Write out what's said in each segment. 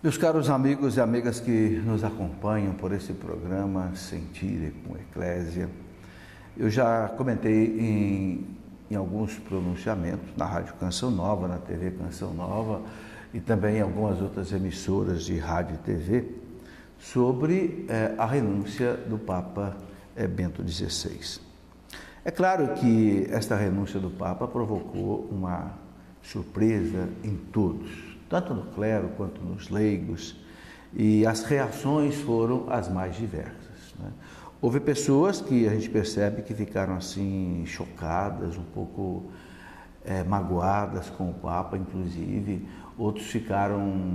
Meus caros amigos e amigas que nos acompanham por esse programa Sentire com Eclésia, eu já comentei em alguns pronunciamentos na Rádio Canção Nova, na TV Canção Nova e também em algumas outras emissoras de rádio e TV sobre a renúncia do Papa Bento XVI. É claro que esta renúncia do Papa provocou uma surpresa em todos, tanto no clero quanto nos leigos, e as reações foram as mais diversas, né? Houve pessoas que a gente percebe que ficaram assim chocadas, um pouco magoadas com o Papa, inclusive. Outros ficaram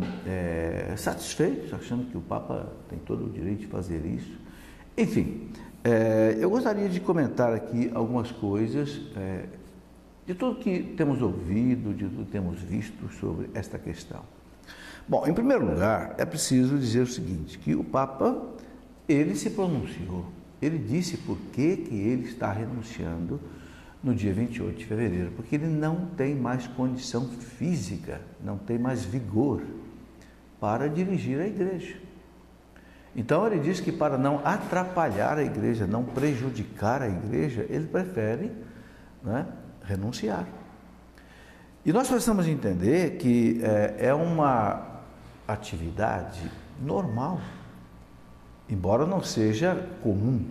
satisfeitos, achando que o Papa tem todo o direito de fazer isso. Enfim, eu gostaria de comentar aqui algumas coisas de tudo que temos ouvido, de tudo que temos visto sobre esta questão. Bom, em primeiro lugar, é preciso dizer o seguinte, que o Papa, ele se pronunciou, ele disse por que ele está renunciando no dia 28 de fevereiro, porque ele não tem mais condição física, não tem mais vigor para dirigir a igreja. Então ele diz que para não atrapalhar a igreja, não prejudicar a igreja, ele prefere, né, renunciar. E nós precisamos entender que é uma atividade normal, embora não seja comum.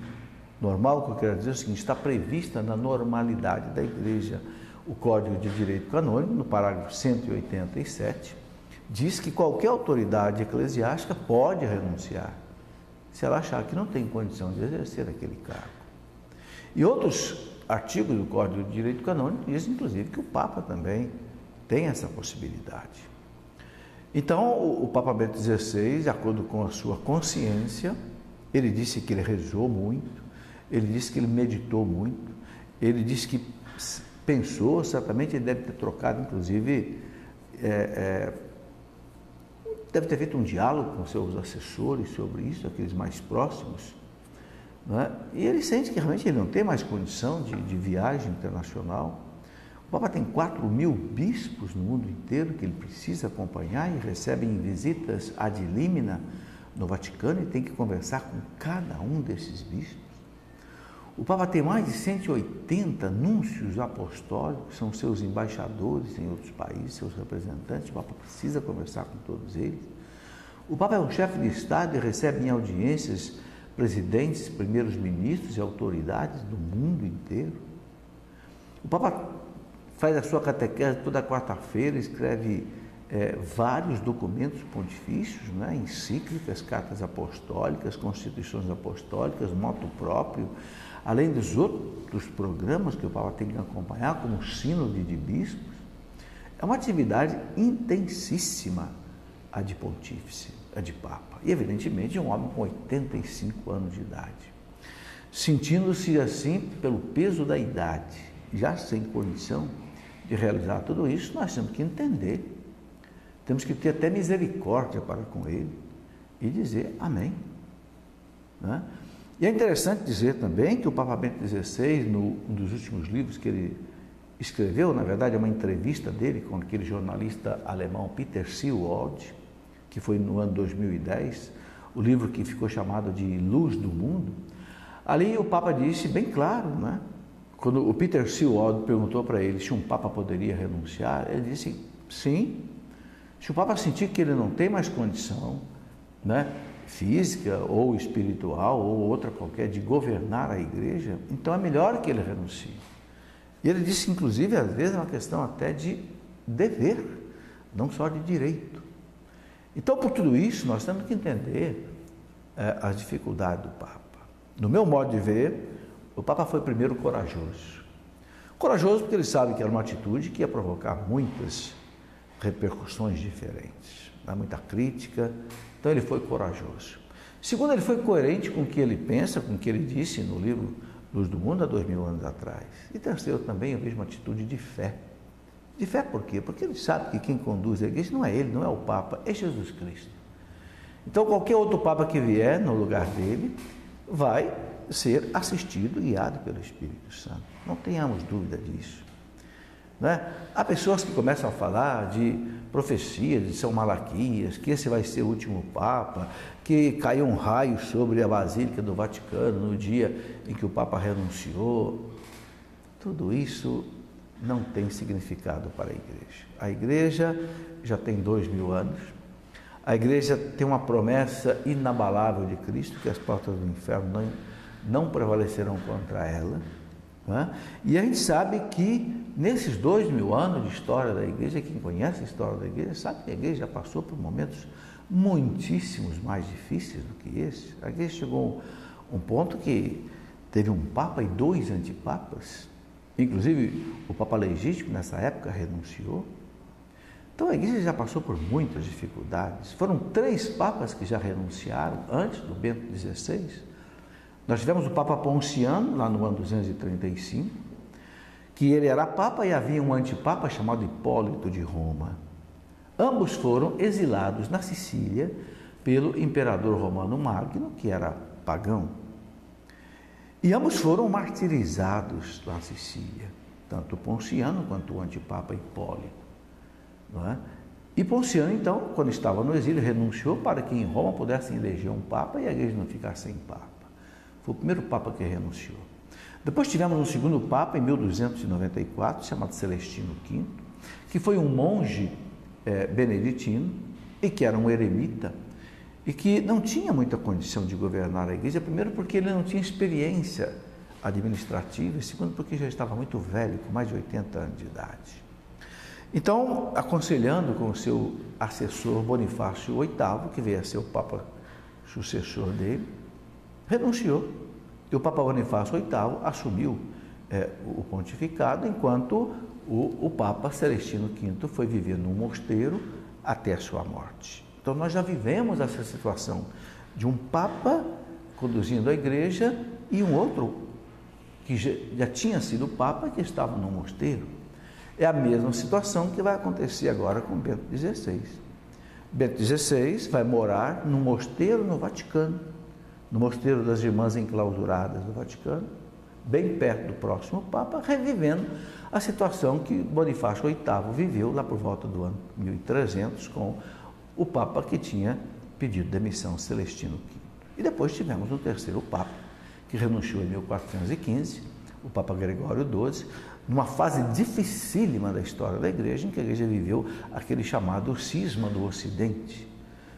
Normal, o que eu quero dizer é o seguinte, está prevista na normalidade da igreja. O Código de Direito Canônico, no parágrafo 187, diz que qualquer autoridade eclesiástica pode renunciar, se ela achar que não tem condição de exercer aquele cargo. E outros artigos do Código de Direito Canônico diz, inclusive, que o Papa também tem essa possibilidade. Então, o Papa Bento XVI, de acordo com a sua consciência, ele disse que ele rezou muito, ele disse que ele meditou muito, ele disse que pensou, certamente ele deve ter trocado, inclusive, deve ter feito um diálogo com seus assessores sobre isso, aqueles mais próximos, não é? E ele sente que realmente ele não tem mais condição de viagem internacional. O Papa tem 4.000 bispos no mundo inteiro que ele precisa acompanhar e recebem visitas ad limina no Vaticano e tem que conversar com cada um desses bispos. O Papa tem mais de 180 núncios apostólicos, que são seus embaixadores em outros países, seus representantes. O Papa precisa conversar com todos eles. O Papa é um chefe de Estado e recebe em audiências presidentes, primeiros ministros e autoridades do mundo inteiro. O Papa faz a sua catequese toda quarta-feira, escreve vários documentos pontifícios, né, encíclicas, cartas apostólicas, constituições apostólicas, motu próprio, além dos outros programas que o Papa tem que acompanhar, como o Sínodo de Bispos. É uma atividade intensíssima a de pontífice, a de Papa. E, evidentemente, um homem com 85 anos de idade. Sentindo-se assim pelo peso da idade, já sem condição de realizar tudo isso, nós temos que entender, temos que ter até misericórdia para com ele e dizer amém. Né? E é interessante dizer também que o Papa Bento XVI, um dos últimos livros que ele escreveu, na verdade é uma entrevista dele com aquele jornalista alemão Peter Seewald, que foi no ano 2010, o livro que ficou chamado de Luz do Mundo. Ali o Papa disse bem claro, né? Quando o Peter Seewald perguntou para ele se um Papa poderia renunciar, ele disse sim, se o Papa sentir que ele não tem mais condição, né, física ou espiritual ou outra qualquer de governar a igreja, então é melhor que ele renuncie. E ele disse, inclusive, às vezes é uma questão até de dever, não só de direito. Então, por tudo isso, nós temos que entender as dificuldades do Papa. No meu modo de ver, o Papa foi primeiro corajoso. Corajoso porque ele sabe que era uma atitude que ia provocar muitas repercussões diferentes, muita crítica, então ele foi corajoso. Segundo, ele foi coerente com o que ele pensa, com o que ele disse no livro Luz do Mundo há 2000 anos atrás. E terceiro, também eu vejo uma atitude de fé. De fé por quê? Porque ele sabe que quem conduz a igreja não é ele, não é o Papa, é Jesus Cristo. Então qualquer outro Papa que vier no lugar dele vai ser assistido, guiado pelo Espírito Santo. Não tenhamos dúvida disso. né? Há pessoas que começam a falar de profecia de São Malaquias, que esse vai ser o último Papa, que caiu um raio sobre a Basílica do Vaticano no dia em que o Papa renunciou. Tudo isso não tem significado para a Igreja. A Igreja já tem 2000 anos, a Igreja tem uma promessa inabalável de Cristo, que as portas do inferno não prevalecerão contra ela, né? E a gente sabe que nesses 2000 anos de história da Igreja, quem conhece a história da Igreja sabe que a Igreja já passou por momentos muitíssimos mais difíceis do que esse. A Igreja chegou a um ponto que teve um Papa e 2 antipapas, inclusive o Papa legítimo nessa época renunciou. Então a Igreja já passou por muitas dificuldades. Foram 3 papas que já renunciaram antes do Bento XVI. Nós tivemos o Papa Ponciano, lá no ano 235, que ele era papa e havia um antipapa chamado Hipólito de Roma. Ambos foram exilados na Sicília pelo imperador romano Magno, que era pagão. E ambos foram martirizados na Sicília, tanto o Ponciano quanto o antipapa Hipólito. Não é? E Ponciano, então, quando estava no exílio, renunciou para que em Roma pudessem eleger um papa e a Igreja não ficasse sem papa. Foi o primeiro papa que renunciou. Depois tivemos um segundo papa, em 1294, chamado Celestino V, que foi um monge beneditino e que era um eremita e que não tinha muita condição de governar a Igreja, primeiro porque ele não tinha experiência administrativa e segundo porque já estava muito velho, com mais de 80 anos de idade. Então, aconselhando com o seu assessor Bonifácio VIII, que veio a ser o papa sucessor dele, renunciou. E o Papa Bonifácio VIII assumiu o pontificado, enquanto o Papa Celestino V foi viver num mosteiro até a sua morte. Então nós já vivemos essa situação de um Papa conduzindo a Igreja e um outro que já tinha sido Papa que estava num mosteiro. É a mesma situação que vai acontecer agora com Bento XVI. Bento XVI vai morar num mosteiro no Vaticano, no Mosteiro das Irmãs Enclausuradas do Vaticano, bem perto do próximo Papa, revivendo a situação que Bonifácio VIII viveu lá por volta do ano 1300 com o Papa que tinha pedido demissão, Celestino V. E depois tivemos um terceiro Papa, que renunciou em 1415, o Papa Gregório XII, numa fase dificílima da história da Igreja, em que a Igreja viveu aquele chamado cisma do Ocidente,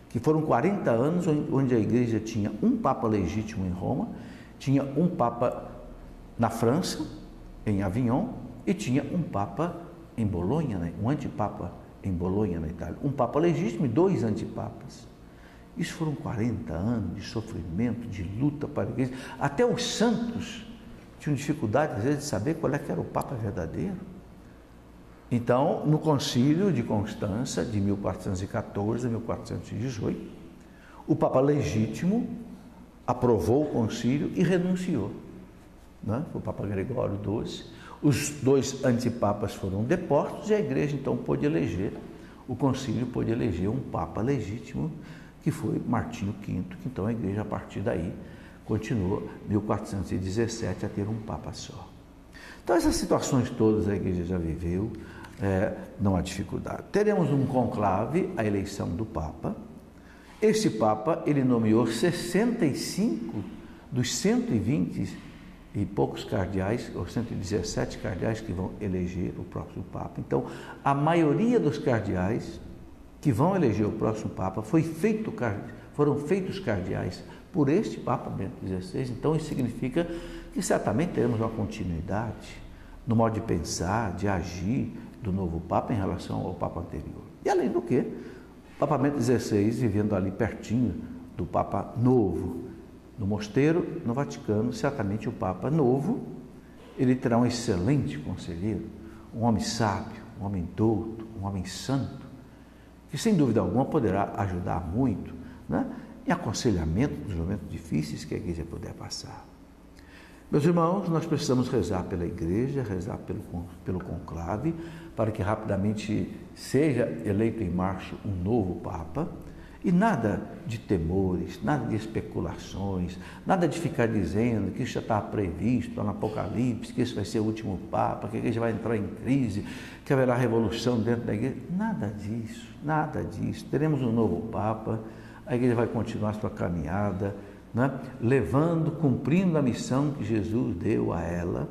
que foram 40 anos onde a Igreja tinha um Papa legítimo em Roma, tinha um Papa na França, em Avignon, e tinha um Papa em Bolonha, né? Um antipapa em Bolonha, na Itália. Um Papa legítimo e 2 antipapas. Isso foram 40 anos de sofrimento, de luta para a Igreja. Até os santos tinham dificuldade, às vezes, de saber qual é que era o Papa verdadeiro. Então, no Concílio de Constança, de 1414 a 1418, o Papa legítimo aprovou o concílio e renunciou. Né? Foi o Papa Gregório XII. Os 2 antipapas foram depostos e a Igreja, então, pôde eleger, o concílio pôde eleger um Papa legítimo, que foi Martinho V, que então a Igreja, a partir daí, continuou, 1417, a ter um Papa só. Então, essas situações todas a Igreja já viveu, não há dificuldade. Teremos um conclave, a eleição do Papa. Esse Papa, ele nomeou 65 dos 120 e poucos cardeais, ou 117 cardeais que vão eleger o próximo Papa. Então, a maioria dos cardeais que vão eleger o próximo Papa foram feitos cardeais por este Papa Bento XVI. Então, isso significa que certamente teremos uma continuidade no modo de pensar, de agir do novo Papa em relação ao Papa anterior. E além do que, o Papa Bento XVI, vivendo ali pertinho do Papa novo, no mosteiro, no Vaticano, certamente o Papa novo, ele terá um excelente conselheiro, um homem sábio, um homem douto, um homem santo, que sem dúvida alguma poderá ajudar muito, né, em aconselhamento nos momentos difíceis que a Igreja puder passar. Meus irmãos, nós precisamos rezar pela Igreja, rezar pelo conclave, para que rapidamente seja eleito em março um novo Papa E nada de temores, nada de especulações, nada de ficar dizendo que isso já está previsto no Apocalipse, que esse vai ser o último Papa, que a igreja vai entrar em crise, que haverá revolução dentro da igreja. Nada disso, nada disso. Teremos um novo Papa, a igreja vai continuar sua caminhada, né? Levando, cumprindo a missão que Jesus deu a ela,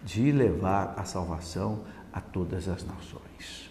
de levar a salvação a todas as nações.